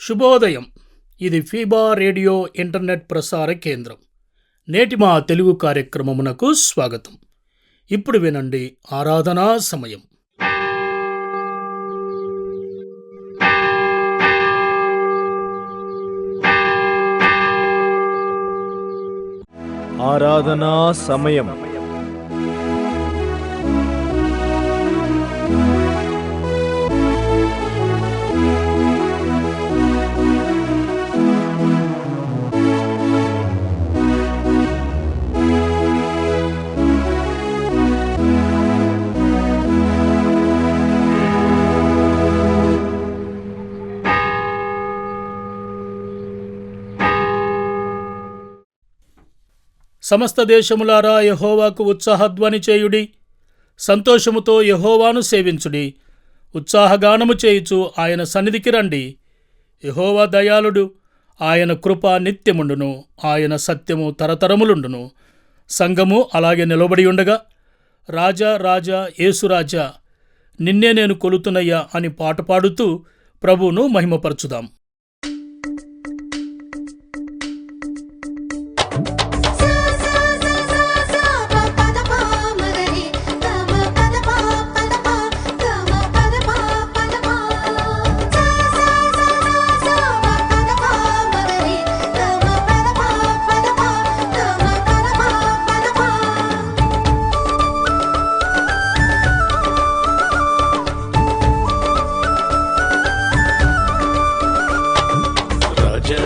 శుభోదయం. ఇది FIBA radio internet ప్రసార కేంద్రం. నేటి మా తెలుగు కార్యక్రమమునకు స్వాగతం. ఇప్పుడు వినండి ఆరాధనా సమయం. ఆరాధనా సమయం. సమస్త దేశములారా యెహోవాకు ఉత్సాహధ్వని చేయుడి, సంతోషముతో యెహోవాను సేవించుడి, ఉత్సాహగానము చేయుచు ఆయన సన్నిధికి రండి. యెహోవా దయాళుడు, ఆయన కృప నిత్యముండును, ఆయన సత్యము తరతరములుండును. సంఘము అలాగే నిలబడి ఉండగా, రాజా రాజా యేసురాజా నిన్నే నేను కొలుతునయ్యా అని పాట పాడుతూ ప్రభువును మహిమపరచుదాం.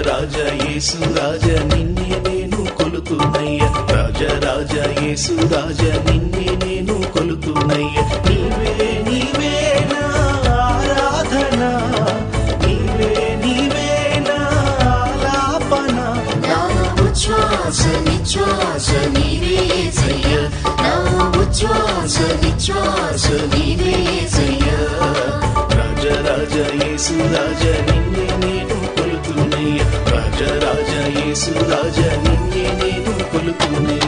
రాజా యేసు రాజా నిన్నే నేను కొలుతున్నయ్య, రాజా రాజా యేసు రాజా నిన్నే నేను కొలుతున్నయ్య. నీవే నీవే నా ఆరాధన, నీవే నీవే నా ఆలాపన. నా ఉచ్ఛ్వాస నిశ్వాస నీవే యేసయ్య, నా ఉచ్ఛ్వాస నిశ్వాస నీవే యేసయ్య. రాజా రాజా యేసు రాజా నిన్నే నేను కొలుతున్నయ్య, రాజా రాజా యేసు రాజా నిన్నే నేను కొలుతున్నయ్య.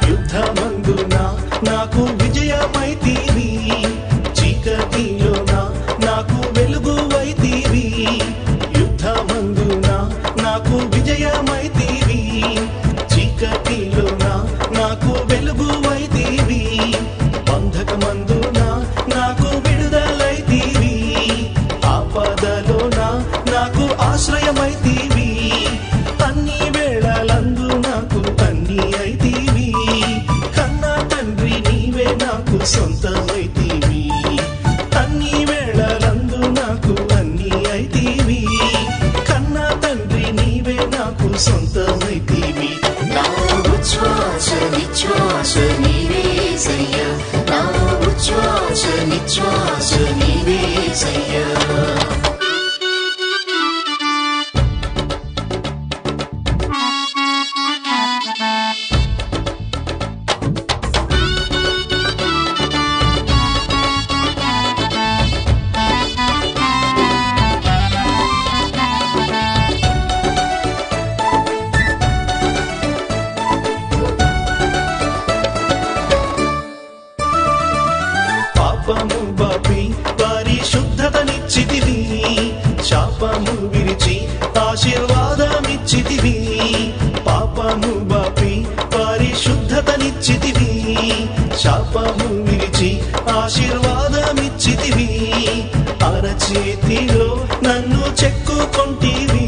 యుద్ధమందున నాకు విజయమైతీవి, చీకటిలోన నాకు వెలుగువైతీవి. యుద్ధమందున నాకు విజయమైతీవి, చీకటిలోన నాకు వెలుగువైతీవి. బంధకమందున నాకు విడుదలైతీవి, ఆపదలోన నాకు ఆశ్రయమైతీవి. అన్ని వేళలందు నాకు అన్ని అయితీవి, కన్నా తండ్రి నీవే నాకు సొంతమైతీవి. అన్ని వేళలందు నాకు అన్ని అయితీవి, కన్నా తండ్రి నీవే నాకు సొంతమైతీవి. నా ఉచ్ఛ్వాస నిశ్వాస నీవే యేసయ్య, నా ఉచ్ఛ్వాస నిశ్వాస నీవే యేసయ్య. పాపము బాపి పరిశుద్ధతనిచ్చితివి, శాపము విరిచి ఆశీర్వాదమిచ్చితివి. పాపము బాపి పరిశుద్ధతనిచ్చితివి, శాపము విరిచి ఆశీర్వాదమిచ్చితివి. అరచేతిలో నన్ను చెక్కుకొంటివి,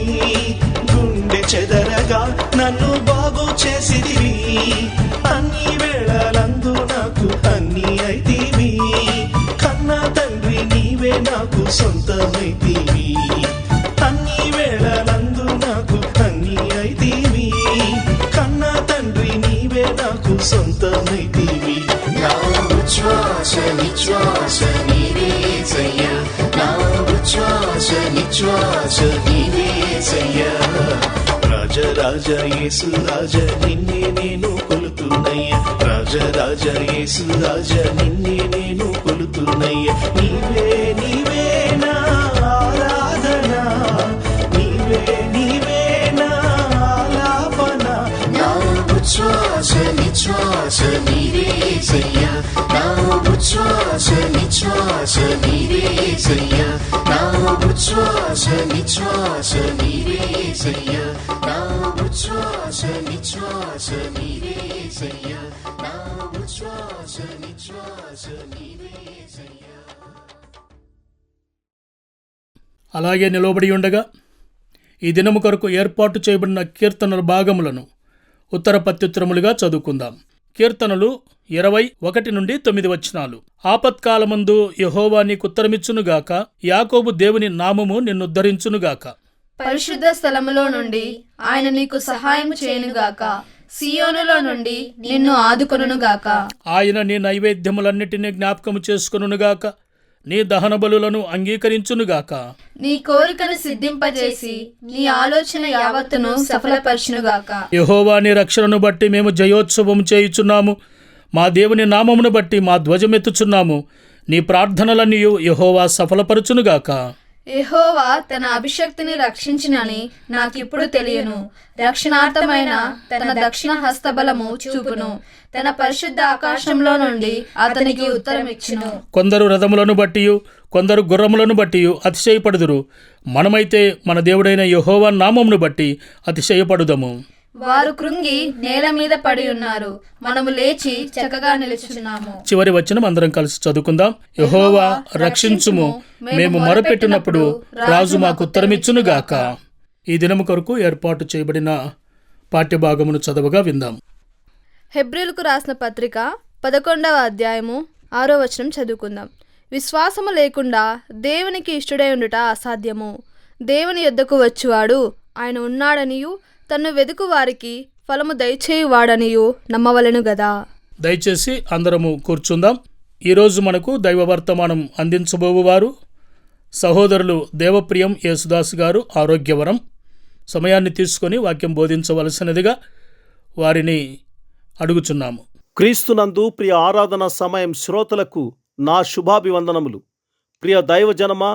గుండె చెదరగా నన్ను బాగు చేసితివి. అన్ని వేళలందు నాకు అన్ని అయితీవి, కన్నా తండ్రి నీవే నాకు సొంతమైతీవి. అన్ని వేళలందు నాకు అన్ని అయితీవి, కన్నా తండ్రి నీవే నాకు సొంతమైతీవి. నా ఉచ్ఛ్వాస నిశ్వాస నీవే యేసయ్య, నా ఉచ్ఛ్వాస నిశ్వాస నీవే యేసయ్య. రాజరాజ యేసు రాజ నిన్నే నేను కొలుతున్నయ్యా, రాజరాజ యేసు రాజ నిన్నే నేను కొలుతున్నయ్యా. నీవే నీవే నా ఆరాధన, నీవే నీవే నా ఆలాపన. నా ఉచ్ఛ్వాస నిశ్వాస నీవేసయ్యా, నా ఉచ్ఛ్వాస నిశ్వాస నీవేసయ్యా, నా ఉచ్ఛ్వాస నిశ్వాస నీవేసయ్యా, నా ఉచ్ఛ్వాస నిశ్వాస నీవేసయ్యా, నా ఉచ్ఛ్వాస నిశ్వాస నీవేసయ్యా. అలాగే నిలబడి ఉండగా ఈ దినము కొరకు ఏర్పాటు చేయబడిన కీర్తనల భాగములను ఉత్తర ప్రత్యుత్తరములుగా చదువుకుందాం. కీర్తనలు 21-9 వచనాలు. ఆపత్కాలమందు యెహోవా నీకు ఉత్తరమిచ్చునుగాక, యాకోబు దేవుని నామము నిన్నుద్ధరించునుగాక. పరిశుద్ధ స్థలములో నుండి ఆయన నీకు సహాయం చేయనుగాక, సియోనులో నుండి నిన్ను ఆదుకొనుగాక. ఆయన నీ నైవేద్యములన్నిటినీ జ్ఞాపకము చేసుకొనుగాక, నీ దహన బలులను అంగీకరించునుగాక. నీ కోరికను సిద్ధింపజేసి నీ ఆలోచన యావత్తును సఫలపరచునుగాక. యెహోవా నీ రక్షణను బట్టి మేము జయోత్సవం చేయుచున్నాము, మా దేవుని నామమును బట్టి మా ధ్వజమెత్తుచున్నాము. నీ ప్రార్థనలన్నీ యెహోవా సఫలపరచునుగాక. యెహోవా తన అభిషక్తిని రక్షించినని నాకిప్పుడు తెలియను. రక్షణార్థమైన తన దక్షిణ హస్తబలము చూపును. తన పరిశుద్ధ ఆకాశంలో నుండి అతనికి ఉత్తరమిచ్చును. కొందరు రథములను బట్టి కొందరు గుర్రములను బట్టి అతిశయపడుదురు, మనమైతే మన దేవుడైన యెహోవా నామమును బట్టి అతిశయపడుదము. వారు కృంగి నేల మీద పడి ఉన్నారు, మనము లేచి చక్కగా నిలుచున్నాము. చివరి వచనం అందరం కలిసి చదువుకుందాం. యెహోవా రక్షించుము, మేము మొరపెట్టినప్పుడు రాజు మాకు ఉత్తరమిచ్చునుగాక. ఈ దినము కొరకు ఏర్పాటు చేయబడిన పాఠ్యభాగమును చదవగా విందాం. హెబ్రీలకు రాసిన పత్రిక 11వ అధ్యాయము 6వ వచనం చదువుకుందాం. విశ్వాసము లేకుండా దేవునికి ఇష్టడై ఉండుట అసాధ్యము. దేవుని యొద్దకు వచ్చువాడు ఆయన ఉన్నాడనియు తన్ను వెదుకు వారికి ఫలము దయచేయువాడనియు నమ్మవలెను గదా. దయచేసి అందరము కూర్చుందాం. ఈరోజు మనకు దైవ వర్తమానం అందించబోవువారు సహోదరులు దేవప్రియం యేసుదాస్ గారు, ఆరోగ్యవరం. సమయాన్ని తీసుకొని వాక్యం బోధించవలసినదిగా వారిని అడుగుచున్నాము. క్రీస్తునందు ప్రియ ఆరాధన సమయం శ్రోతలకు నా శుభాభివందనములు. ప్రియ దైవజనమా,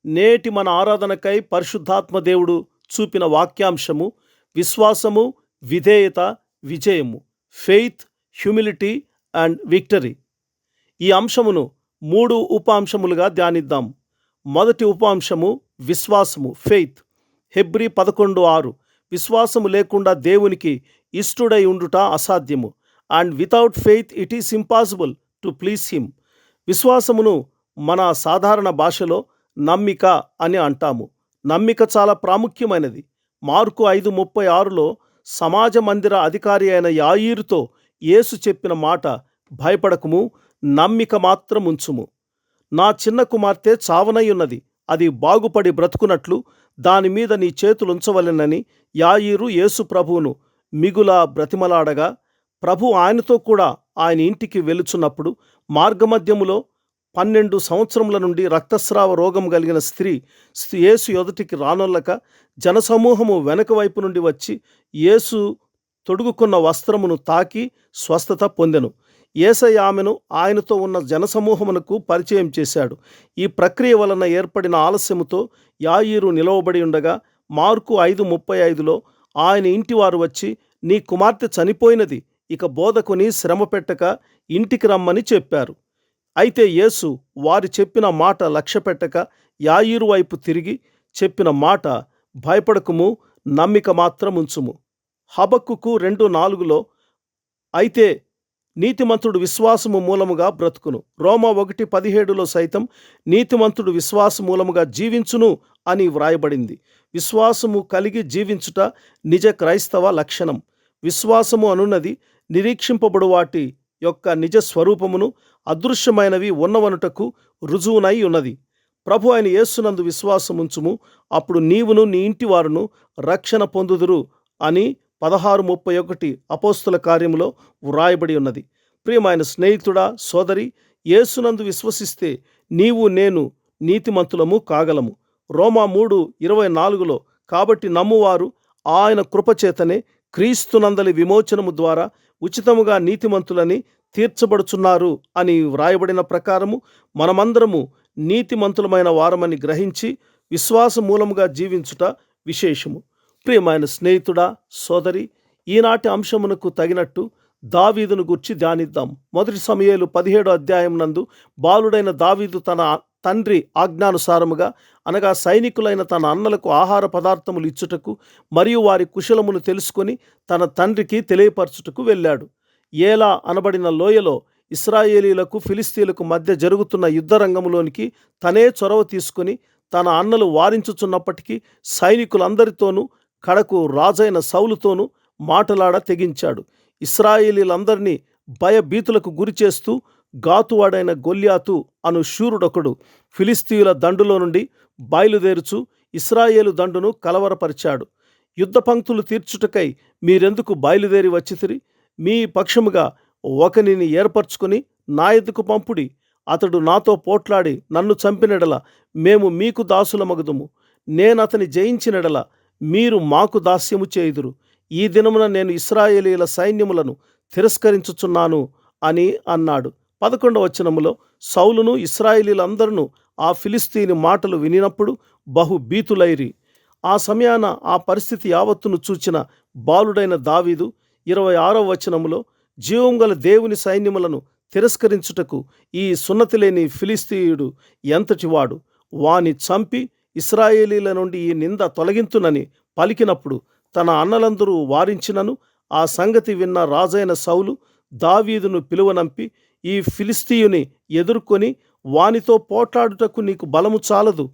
నేటి మన ఆరాధనకై పరిశుద్ధాత్మ దేవుడు చూపిన వాక్యాంశము విశ్వాసము, విధేయత, విజయము. Faith, humility and victory. ఈ అంశమును 3 ఉపాంశములుగా ధ్యానిద్దాం. మొదటి ఉపాంశము విశ్వాసము, ఫెయిత్. హెబ్రీ 11:6 విశ్వాసము లేకుండా దేవునికి ఇష్టుడై ఉండుట అసాధ్యము. And without faith it is impossible to please him. విశ్వాసమును మన సాధారణ భాషలో నమ్మిక అని అంటాము. నమ్మిక చాలా ప్రాముఖ్యమైనది. మార్కు 5:36లో సమాజ మందిర అధికారి అయిన యాయీరుతో యేసు చెప్పిన మాట, భయపడకుము, నమ్మిక మాత్రం ఉంచుము. నా చిన్న కుమార్తె చావనయ్యున్నది, అది బాగుపడి బ్రతుకున్నట్లు దానిమీద నీ చేతులుంచవలెనని యాయీరు యేసు ప్రభువును మిగుల బ్రతిమలాడగా, ప్రభు ఆయనతో కూడా ఆయన ఇంటికి వెలుచున్నప్పుడు మార్గమధ్యములో 12 సంవత్సరముల నుండి రక్తస్రావ రోగం కలిగిన స్త్రీ యేసు ఎదుటికి రానొల్లక జనసమూహము వెనక వైపు నుండి వచ్చి యేసు తొడుగుకున్న వస్త్రమును తాకి స్వస్థత పొందెను. యేసయ్య ఆమెను ఆయనతో ఉన్న జనసమూహమునకు పరిచయం చేశాడు. ఈ ప్రక్రియ వలన ఏర్పడిన ఆలస్యముతో యాయీరు నిలవబడి ఉండగా మార్కు 5:35లో ఆయన ఇంటివారు వచ్చి, నీ కుమార్తె చనిపోయినది, ఇక బోధకుని శ్రమ పెట్టక ఇంటికి రమ్మని చెప్పారు. అయితే యేసు వారి చెప్పిన మాట లక్ష్యపెట్టక యాయీరు వైపు తిరిగి చెప్పిన మాట, భయపడకుము, నమ్మిక మాత్రం ఉంచుము. హబక్కుకు 2:4లో అయితే నీతిమంతుడు విశ్వాసము మూలముగా బ్రతుకును. రోమా 1:17లో సైతం నీతిమంతుడు విశ్వాస మూలముగా జీవించును అని వ్రాయబడింది. విశ్వాసము కలిగి జీవించుట నిజ క్రైస్తవ లక్షణం. విశ్వాసము అనున్నది నిరీక్షింపబడు వాటి యొక్క నిజ స్వరూపమును, అదృశ్యమైనవి ఉన్నవనుటకు రుజువునై ఉన్నది. ప్రభు అయిన యేసునందు విశ్వాసముంచుము, అప్పుడు నీవును నీ ఇంటి వారును రక్షణ పొందుదురు అని 16:31 అపోస్తుల కార్యములో వ్రాయబడి ఉన్నది. ప్రియమైన స్నేహితుడా, సోదరి, యేసునందు విశ్వసిస్తే నీవు నేను నీతిమంతులము కాగలము. రోమా 3:24లో కాబట్టి నమ్మువారు ఆయన కృపచేతనే క్రీస్తునందలి విమోచనము ద్వారా ఉచితముగా నీతిమంతులని తీర్చబడుచున్నారు అని వ్రాయబడిన ప్రకారము మనమందరము నీతిమంతులమైన వారమని గ్రహించి విశ్వాస మూలముగా జీవించుట విశేషము. ప్రియమైన స్నేహితుడా, సోదరి, ఈనాటి అంశమునకు తగినట్టు దావీదును గూర్చి ధ్యానిద్దాం. 1 సమూయేలు 17వ అధ్యాయం నందు బాలుడైన దావీదు తన తండ్రి ఆజ్ఞానుసారముగా, అనగా సైనికులైన తన అన్నలకు ఆహార పదార్థములు ఇచ్చుటకు మరియు వారి కుశలమును తెలుసుకొని తన తండ్రికి తెలియపరచుటకు వెళ్ళాడు. ఏలా అనబడిన లోయలో ఇశ్రాయేలీలకు ఫిలిస్తీయులకు మధ్య జరుగుతున్న యుద్ధ రంగంలోనికి తనే చొరవ తీసుకొని తన అన్నలు వారించుచున్నప్పటికీ సైనికులందరితోనూ కడకు రాజైన సౌలుతోనూ మాటలాడ తెగించాడు. ఇశ్రాయేలీలందరినీ భయభీతులకు గురిచేస్తూ గాతువాడైన గొల్యాతు అను శూరుడొకడు ఫిలిస్తీయుల దండులో నుండి బయలుదేరుచు ఇశ్రాయేలు దండును కలవరపరిచాడు. యుద్ధ పంక్తులు తీర్చుటకై మీరెందుకు బయలుదేరి వచ్చితిరి? మీ పక్షముగా ఒకనిని ఏర్పరచుకొని నా ఎద్దుకు పంపుడి. అతడు నాతో పోట్లాడి నన్ను చంపినెడల మేము మీకు దాసులమగుదుము. నేనతని జయించినెడల మీరు మాకు దాస్యము చేయుదురు. ఈ దినమున నేను ఇశ్రాయేలీల సైన్యములను తిరస్కరించుచున్నాను అని అన్నాడు. 11వ వచనములో సౌలును ఇశ్రాయేలీలందరూ ఆ ఫిలిస్తీని మాటలు వినినప్పుడు బహు భీతులైరి. ఆ సమయాన ఆ పరిస్థితి యావత్తును చూచిన బాలుడైన దావీదు 26వ వచనములో జీవం గల దేవుని సైన్యములను తిరస్కరించుటకు ఈ సున్నతి లేని ఫిలిస్తీయుడు ఎంతటివాడు, వాని చంపి ఇశ్రాయేలీల నుండి ఈ నింద తొలగింతునని పలికినప్పుడు తన అన్నలందరూ వారించినను ఆ సంగతి విన్న రాజైన సౌలు దావీదును పిలువనంపి, ఈ ఫిలిస్తీయుని ఎదుర్కొని వానితో పోట్లాడుటకు నీకు బలము చాలదు,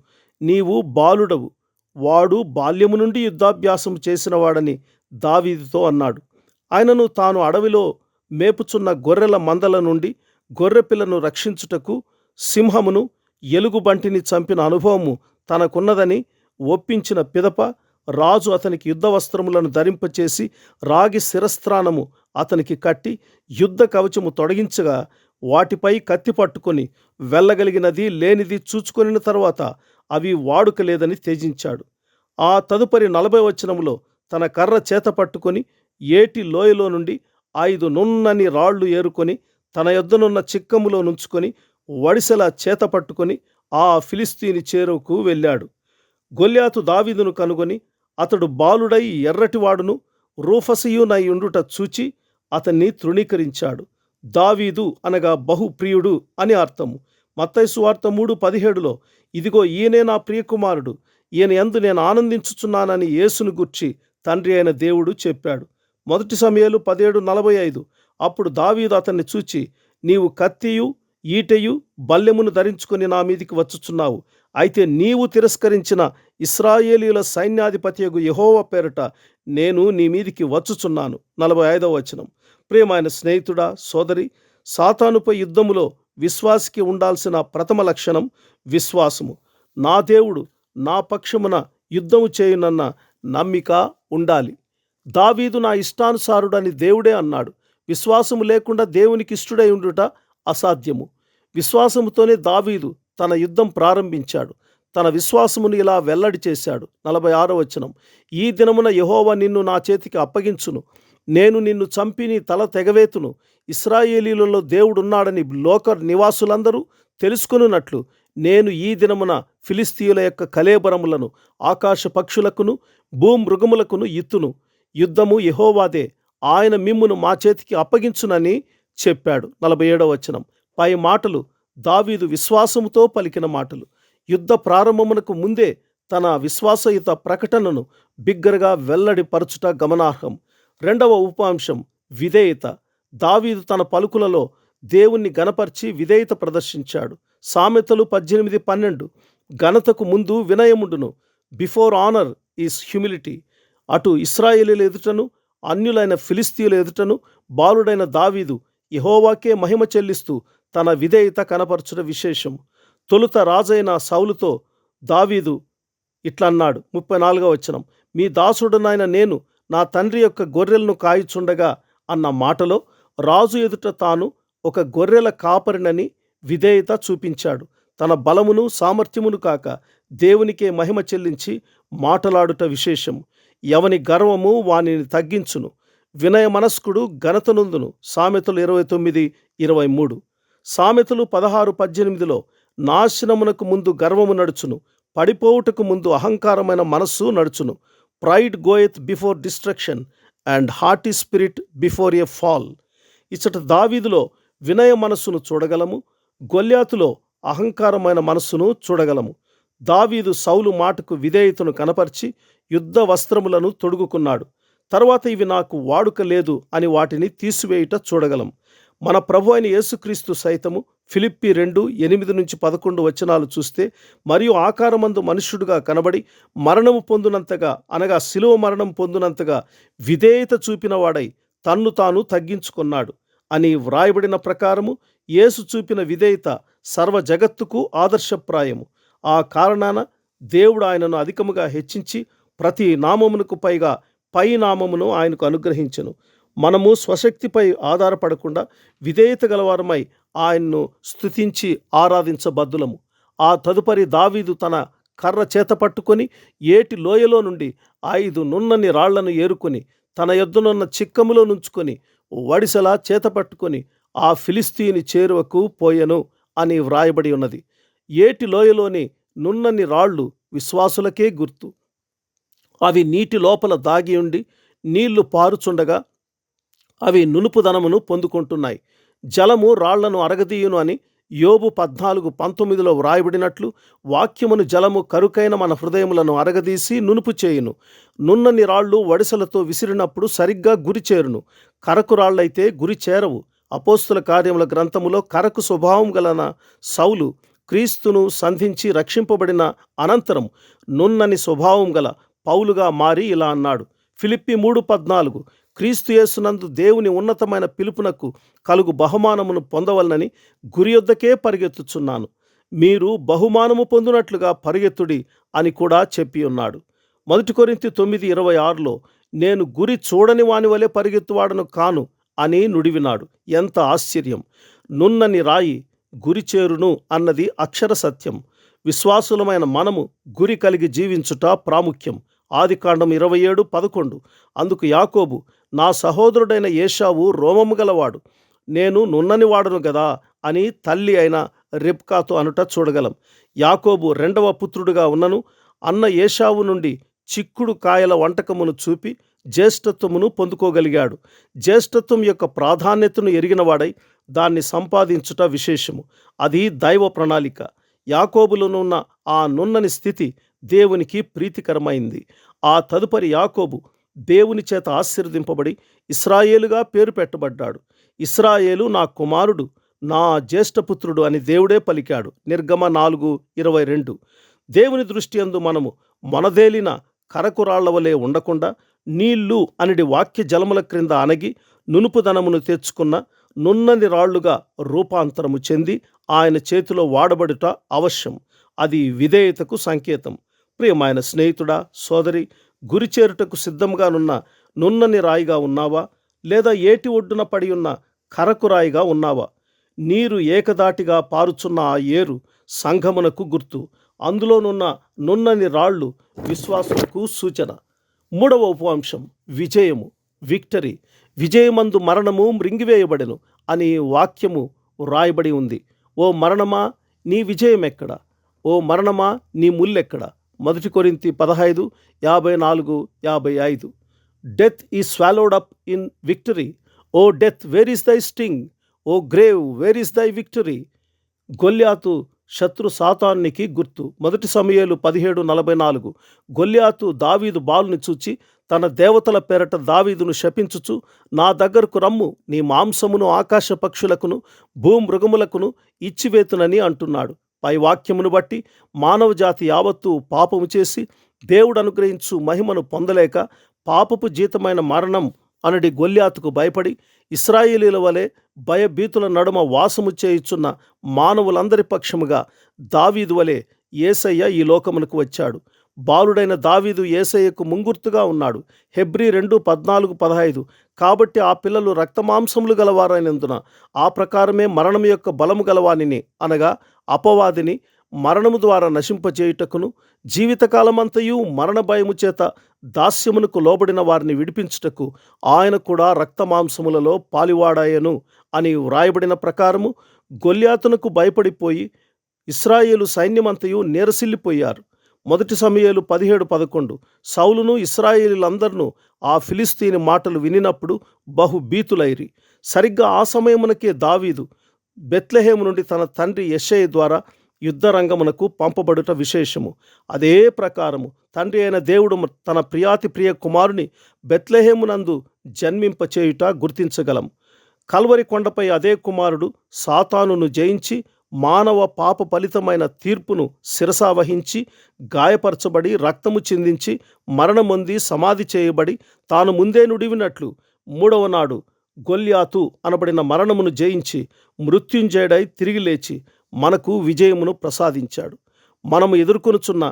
నీవు బాలుడవు, వాడు బాల్యము నుండి యుద్ధాభ్యాసం చేసినవాడని దావీదుతో అన్నాడు. ఆయనను తాను అడవిలో మేపుచున్న గొర్రెల మందల నుండి గొర్రెపిల్లను రక్షించుటకు సింహమును ఎలుగుబంటిని చంపిన అనుభవము తనకున్నదని ఒప్పించిన పిదప రాజు అతనికి యుద్ధ వస్త్రములను ధరింపచేసి రాగి శిరస్త్రాణము అతనికి కట్టి యుద్ధ కవచము తొడిగించగా వాటిపై కత్తి పట్టుకొని వెళ్ళగలిగినది లేనిది చూచుకొనిన తరువాత అవి వాడుక లేదని త్యజించాడు. ఆ తదుపరి 40వ వచనములో తన కర్ర చేత పట్టుకొని ఏటి లోయలో నుండి 5 నున్నని రాళ్లు ఏరుకొని తన యొద్దనున్న చిక్కములో నుంచుకొని వడిసెల చేత పట్టుకొని ఆ ఫిలిస్తీని చేరువకు వెళ్ళాడు. గొల్యాతు దావీదును కనుగొని అతడు బాలుడై ఎర్రటివాడును రూఫసియునై ఉండుట చూచి అతన్ని తృణీకరించాడు. దావీదు అనగా బహుప్రియుడు అని అర్థము. మత్తయి సువార్త 3:17లో ఇదిగో ఈయనే నా ప్రియకుమారుడు, ఈయన యందు నేను ఆనందించుచున్నానని యేసును గూర్చి తండ్రి అయిన దేవుడు చెప్పాడు. 1 సమూయేలు 17:45 అప్పుడు దావీదు అతన్ని చూచి, నీవు కత్తియు ఈటెయు బల్లెమును ధరించుకొని నా మీదికి వచ్చుచున్నావు. అయితే నీవు తిరస్కరించిన ఇశ్రాయేలీయుల సైన్యాధిపతియగు యెహోవా పేరట నేను నీ మీదికి వచ్చుచున్నాను. 45వ వచనం. ప్రియమైన స్నేహితుడా, సోదరి, సాతానుపై యుద్ధములో విశ్వాసికి ఉండాల్సిన ప్రథమ లక్షణం విశ్వాసము. నా దేవుడు నా పక్షమున యుద్ధము చేయునన్న నమ్మిక ఉండాలి. దావీదు నా ఇష్టానుసారుడని దేవుడే అన్నాడు. విశ్వాసము లేకుండా దేవునికి ఇష్టుడై ఉండుట అసాధ్యము. విశ్వాసముతోనే దావీదు తన యుద్ధం ప్రారంభించాడు. తన విశ్వాసమును ఇలా వెల్లడి చేశాడు. 46వ వచనం. ఈ దినమున యెహోవా నిన్ను నా చేతికి అప్పగించును, నేను నిన్ను చంపి నీ తల తెగవేతును. ఇశ్రాయేలీలలో దేవుడున్నాడని లోక నివాసులందరూ తెలుసుకొనున్నట్లు నేను ఈ దినమున ఫిలిస్తీయుల యొక్క కళేబరములను ఆకాశ పక్షులకును భూమృగములకును ఇత్తును. యుద్ధము యెహోవాదే, ఆయన మిమ్మును మా చేతికి అప్పగించునని చెప్పాడు. 47వ వచనం. పై మాటలు దావీదు విశ్వాసముతో పలికిన మాటలు. యుద్ధ ప్రారంభమునకు ముందే తన విశ్వాసయుత ప్రకటనను బిగ్గరగా వెల్లడిపరచుట గమనార్హం. 2వ ఉపాంశం విధేయత. దావీదు తన పలుకులలో దేవుణ్ణి గనపర్చి విధేయత ప్రదర్శించాడు. సామెతలు 18:12 ఘనతకు ముందు వినయముండును. Before honour is humility. అటు ఇశ్రాయేలీల ఎదుటను అన్యులైన ఫిలిస్తీయుల ఎదుటను బాలుడైన దావీదు యెహోవాకే మహిమ చెల్లిస్తూ తన విధేయత కనపరచుట విశేషం. తొలుత రాజైన సౌలుతో దావీదు ఇట్లన్నాడు. 34వ వచనం. మీ దాసుడనైన నేను నా తండ్రి యొక్క గొర్రెలను కాయుచుండగా అన్న మాటలో రాజు ఎదుట తాను ఒక గొర్రెల కాపరినని విధేయత చూపించాడు. తన బలమును సామర్థ్యమును కాక దేవునికే మహిమ చెల్లించి మాటలాడుట విశేషం. ఎవని గర్వము వానిని తగ్గించును. వినయ మనస్కుడు ఘనతనుందును. సామెతలు 29:23. సామెతలు 16:18 నాశనమునకు ముందు గర్వము నడుచును, పడిపోవుటకు ముందు అహంకారమైన మనస్సు నడుచును. Pride goeth before destruction and haughty spirit before a fall. ఇచ్చట దావీదులో వినయ మనస్సును చూడగలము, గొల్యాతులో అహంకారమైన మనస్సును చూడగలము. దావీదు సౌలు మాటకు విధేయతను కనపరిచి యుద్ధ వస్త్రములను తొడుగుకున్నాడు. తర్వాత ఇవి నాకు వాడుక లేదు అని వాటిని తీసివేయుట చూడగలం. మన ప్రభు అయిన యేసుక్రీస్తు సైతము ఫిలిప్పి 2:8-11 చూస్తే, మరియు ఆకారమందు మనుష్యుడుగా కనబడి మరణము పొందునంతగా, అనగా శిలువ మరణం పొందునంతగా విధేయత చూపినవాడై తన్ను తాను తగ్గించుకున్నాడు అని వ్రాయబడిన ప్రకారము యేసు చూపిన విధేయత సర్వ జగత్తుకు ఆదర్శప్రాయము. ఆ కారణాన దేవుడు ఆయనను అధికముగా హెచ్చించి ప్రతి నామమునకు పైగా పై నామమును ఆయనకు అనుగ్రహించెను. మనము స్వశక్తిపై ఆధారపడకుండా విధేయత గలవారమై ఆయన్ను స్తుతించి ఆరాధించబద్దులము. ఆ తదుపరి దావీదు తన కర్ర చేత పట్టుకొని ఏటి లోయలో నుండి 5 నున్నని రాళ్లను ఏరుకొని తన యొద్దనున్న చిక్కములో నుంచుకొని వడిసెలా చేత పట్టుకొని ఆ ఫిలిస్తీని చేరువకు పోయెను అని వ్రాయబడి ఉన్నది. ఏటి లోయలోని నున్నని రాళ్ళు విశ్వాసులకే గుర్తు. అవి నీటి లోపల దాగి ఉండి నీళ్లు పారుచుండగా అవి నునుపుదనమును పొందుకుంటున్నాయి. జలము రాళ్లను అరగదీయును అని యోబు 14:19 వ్రాయబడినట్లు వాక్యమును జలము కరుకైన మన హృదయములను అరగదీసి నునుపు చేయును. నున్నని రాళ్ళు వడిసలతో విసిరినప్పుడు సరిగ్గా గురి చేరును, కరకు రాళ్లైతే గురి చేరవు. అపోస్తుల కార్యముల గ్రంథములో కరకు స్వభావం గలన సౌలు క్రీస్తును సంధించి రక్షింపబడిన అనంతరం నున్నని స్వభావం గల పౌలుగా మారి ఇలా అన్నాడు. ఫిలిప్పి 3:14 క్రీస్తు యేసునందు దేవుని ఉన్నతమైన పిలుపునకు కలుగు బహుమానమును పొందవలనని గురి యొద్దకే పరిగెత్తుచున్నాను, మీరు బహుమానము పొందునట్లుగా పరిగెత్తుడి అని కూడా చెప్పి ఉన్నాడు. 1 కొరింథీ 9:26 నేను గురి చూడని వాని వలె పరిగెత్తువాడను కాను అని నుడివినాడు. ఎంత ఆశ్చర్యం! నున్నని రాయి గురి చేరును అన్నది అక్షర సత్యం. విశ్వాసులమైన మనము గురి కలిగి జీవించుట ప్రాముఖ్యం. ఆదికాండం 27:11 అందుకు యాకోబు, నా సహోదరుడైన ఏశావు రోమము గలవాడు, నేను నున్నని వాడను గదా అని తల్లి అయిన రెబ్కాతో అనుట చూడగలం. యాకోబు 2వ పుత్రుడుగా ఉన్నను అన్న ఏశావు నుండి చిక్కుడు కాయల వంటకమును చూపి జ్యేష్ఠత్వమును పొందుకోగలిగాడు. జ్యేష్ఠత్వం యొక్క ప్రాధాన్యతను ఎరిగినవాడై దాన్ని సంపాదించుట విశేషము. అది దైవ ప్రణాళిక. యాకోబులోనున్న ఆ నున్నని స్థితి దేవునికి ప్రీతికరమైంది. ఆ తదుపరి యాకోబు దేవుని చేత ఆశీర్వదింపబడి ఇశ్రాయేలుగా పేరు పెట్టబడ్డాడు. ఇశ్రాయేలు నా కుమారుడు, నా జ్యేష్ఠపుత్రుడు అని దేవుడే పలికాడు. నిర్గమ 4:22. దేవుని దృష్టి యందు మనము మనదేలిన కరకురాళ్ల వలె ఉండకుండా నీళ్లు అనిడి వాక్య జలముల క్రింద అణగి నునుపుదనమును తెచ్చుకున్న నున్నని రాళ్లుగా రూపాంతరము చెంది ఆయన చేతిలో వాడబడుట అవశ్యం. అది విధేయతకు సంకేతం. ప్రియమైన స్నేహితుడా, సోదరి, గురి చేరుటకు సిద్ధంగానున్న నున్నని రాయిగా ఉన్నావా, లేదా ఏటి ఒడ్డున పడి ఉన్న కరకు రాయిగా ఉన్నావా? నీరు ఏకదాటిగా పారుచున్న ఆ ఏరు సంఘమునకు గుర్తు. అందులోనున్న నున్నని రాళ్ళు విశ్వాసులకు సూచన. 3వ ఉపవంశం విజయము, విక్టరీ. విజయమందు మరణము మృంగివేయబడెను అని వాక్యము వ్రాయబడి ఉంది. ఓ మరణమా నీ విజయం ఎక్కడ? ఓ మరణమా నీ ముల్లెక్కడ? 1 Corinthians 15:54-55 death is swallowed up in victory. O death, where is thy sting? O grave, where is thy victory? గొల్యాతు శత్రు సాతానునికి గుర్తు. 1 సమూయేలు 17:44 గొల్యాతు దావీదు బాలుని చూచి తన దేవతల పేరట దావీదును శపించుచు, నా దగ్గరకు రమ్ము, నీ మాంసమును ఆకాశ పక్షులకును భూమృగములకును ఇచ్చివేతునని అంటున్నాడు. పై వాక్యమును బట్టి మానవ జాతి యావత్తు పాపము చేసి దేవుడు అనుగ్రహించు మహిమను పొందలేక పాపపు జీతమైన మరణం అనడి గొల్యాతుకు భయపడి ఇశ్రాయేలీల వలె భయభీతుల నడుమ వాసము చేయుచున్న మానవులందరి పక్షముగా దావీదు వలె యేసయ్య ఈ లోకమునకు వచ్చాడు. బాలుడైన దావీదు యేసయ్యకు ముంగుర్తుగా ఉన్నాడు. హెబ్రీ 2:14-15 కాబట్టి ఆ పిల్లలు రక్తమాంసములు గలవారైనందున ఆ ప్రకారమే మరణం యొక్క బలము గలవానిని, అనగా అపవాదిని మరణము ద్వారా నశింపజేయుటకును, జీవితకాలమంతయు మరణ భయము చేత దాస్యమునకు లోబడిన వారిని విడిపించుటకు ఆయన కూడా రక్తమాంసములలో పాలివాడాయను అని వ్రాయబడిన ప్రకారము గొల్యాతునకు భయపడిపోయి ఇశ్రాయేలు సైన్యమంతయు నీరసిల్లిపోయారు. 1 సమూయేలు 17:11. సౌలును ఇశ్రాయేలీలందరూ ఆ ఫిలిస్తీని మాటలు వినినప్పుడు బహుభీతులైరి. సరిగ్గా ఆ సమయమునకే దావీదు బెత్లెహేము నుండి తన తండ్రి యెషయి ద్వారా యుద్ధరంగమునకు పంపబడుట విశేషము. అదే ప్రకారము తండ్రి అయిన దేవుడు తన ప్రియాతి ప్రియ కుమారుని బెత్లెహేమునందు జన్మింపచేయుట గుర్తించగలం. కల్వరి కొండపై అదే కుమారుడు సాతానును జయించి మానవ పాప ఫలితమైన తీర్పును శిరసావహించి గాయపరచబడి రక్తము చిందించి మరణమొంది సమాధి చేయబడి తాను ముందే నుడివినట్లు 3వ నాడు గొల్యాతు అనబడిన మరణమును జయించి మృత్యుంజయుడై తిరిగి లేచి మనకు విజయమును ప్రసాదించాడు. మనము ఎదుర్కొనుచున్న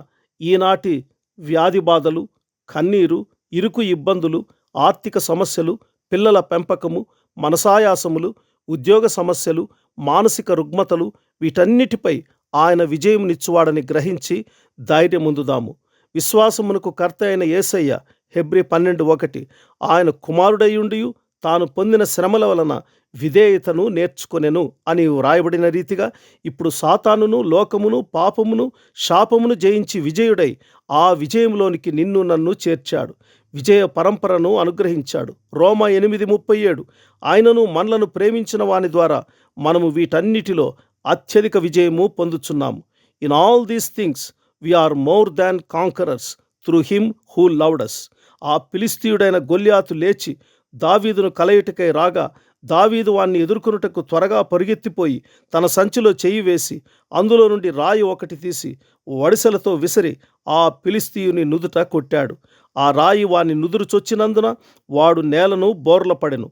ఈనాటి వ్యాధి బాధలు, కన్నీరు, ఇరుకు ఇబ్బందులు, ఆర్థిక సమస్యలు, పిల్లల పెంపకము, మనసాయాసములు, ఉద్యోగ సమస్యలు, మానసిక రుగ్మతలు, వీటన్నిటిపై ఆయన విజయమునిచ్చువాడని గ్రహించి ధైర్యముందుదాము. విశ్వాసమునకు కర్త అయిన యేసయ్య హెబ్రీ 12:1 ఆయన కుమారుడైయుండియు తాను పొందిన శ్రమల వలన విధేయతను నేర్చుకొనెను అని వ్రాయబడిన రీతిగా ఇప్పుడు సాతానును, లోకమును, పాపమును, శాపమును జయించి విజయుడై ఆ విజయంలోనికి నిన్ను నన్ను చేర్చాడు. విజయ పరంపరను అనుగ్రహించాడు. రోమా 8:37 ఆయనను మనలను ప్రేమించిన వాని ద్వారా మనము వీటన్నిటిలో అత్యధిక విజయము పొందుచున్నాము. In all these things we are more than conquerors through him who loved us. ఆ ఫిలిస్తీయుడైన గొల్యాతు లేచి దావీదును కలయుటకై రాగా దావీదు వాణ్ణి ఎదుర్కొనుటకు త్వరగా పరుగెత్తిపోయి తన సంచిలో చెయ్యి వేసి అందులో నుండి రాయి ఒకటి తీసి వడిసెలతో విసిరి ఆ ఫిలిస్తీయుని నుదుట కొట్టాడు. ఆ రాయి వాని నుదురు చొచ్చినందున వాడు నేలను బోర్లపడెను.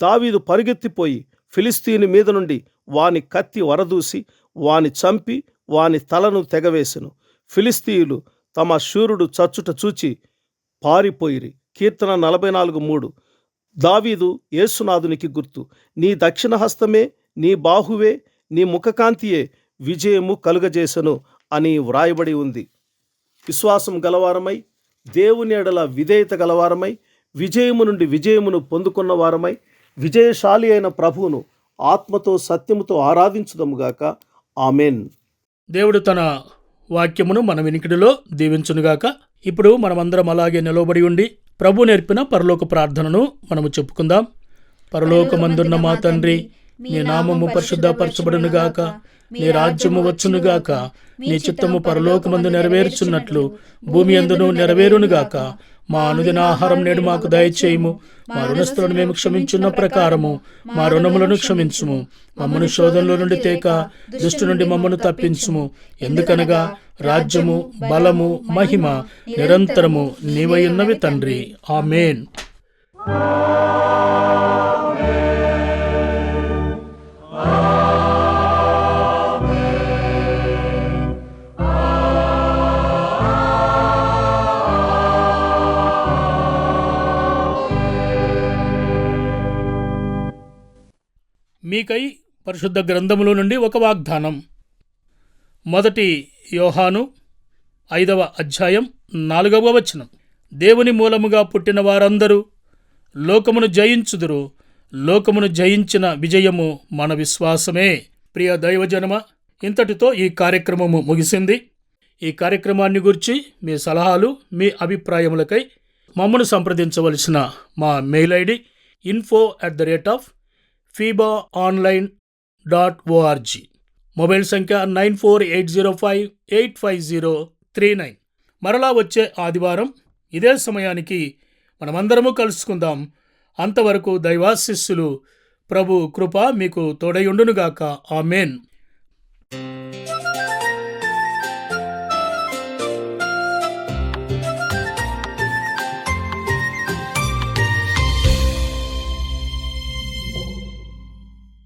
దావీదు పరుగెత్తిపోయి ఫిలిస్తీయుని మీద నుండి వాని కత్తి వరదూసి వాని చంపి వాని తలను తెగవేసెను. ఫిలిస్తీయులు తమ శూరుడు చచ్చుట చూచి పారిపోయిరి. కీర్తన 44:3. దావీదు యేసునాథునికి గుర్తు. నీ దక్షిణ హస్తమే, నీ బాహువే, నీ ముఖకాంతియే విజయము కలుగజేసెను అని వ్రాయబడి ఉంది. విశ్వాసం గలవారమై, దేవుని ఎడల విధేయత గలవారమై, విజయము నుండి విజయమును పొందుకున్న వారమై, విజయశాలి అయిన ప్రభువును ఆత్మతో సత్యముతో ఆరాధించుదముగాక. ఆమెన్. దేవుడు తన వాక్యమును మన వినికిడిలో దీవించునుగాక. ఇప్పుడు మనమందరం అలాగే నిలవబడి ఉండి ప్రభు నేర్పిన పరలోక ప్రార్థనను మనము చెప్పుకుందాం. పరలోకమందున్న మా తండ్రి, నీ నామము పరిశుద్ధపరచబడునుగాక, నీ రాజ్యము వచ్చునుగాక, నీ చిత్తము పరలోకమందు నెరవేర్చున్నట్లు భూమి యందును నెరవేరునుగాక. మా అనుదిన ఆహారం నేడు మాకు దయచేయము. మా రుణస్థులను మేము క్షమించున్న ప్రకారము మా రుణములను క్షమించుము. మమ్మను శోధనలో నుండి తేక దుష్టు నుండి మమ్మను తప్పించుము. ఎందుకనగా రాజ్యము, బలము, మహిమ నిరంతరము నీవయున్నవి తండ్రి. ఆమేన్. మీకై పరిశుద్ధ గ్రంథములో నుండి ఒక వాగ్దానం. 1 యోహాను 5వ అధ్యాయం 4వ వచనం. దేవుని మూలముగా పుట్టిన వారందరూ లోకమును జయించుదురు. లోకమును జయించిన విజయము మన విశ్వాసమే. ప్రియ దైవజనమ, ఇంతటితో ఈ కార్యక్రమము ముగిసింది. ఈ కార్యక్రమాన్ని గురించి మీ సలహాలు, మీ అభిప్రాయములకై మమ్మను సంప్రదించవలసిన మా మెయిల్ ఐడి info@fibaonline.org. మొబైల్ సంఖ్య 9480585039. మరలా వచ్చే ఆదివారం ఇదే సమయానికి మనమందరము కలుసుకుందాం. అంతవరకు దైవాశీస్సులు, ప్రభు కృప మీకు తోడయుండునుగాక. ఆమెన్.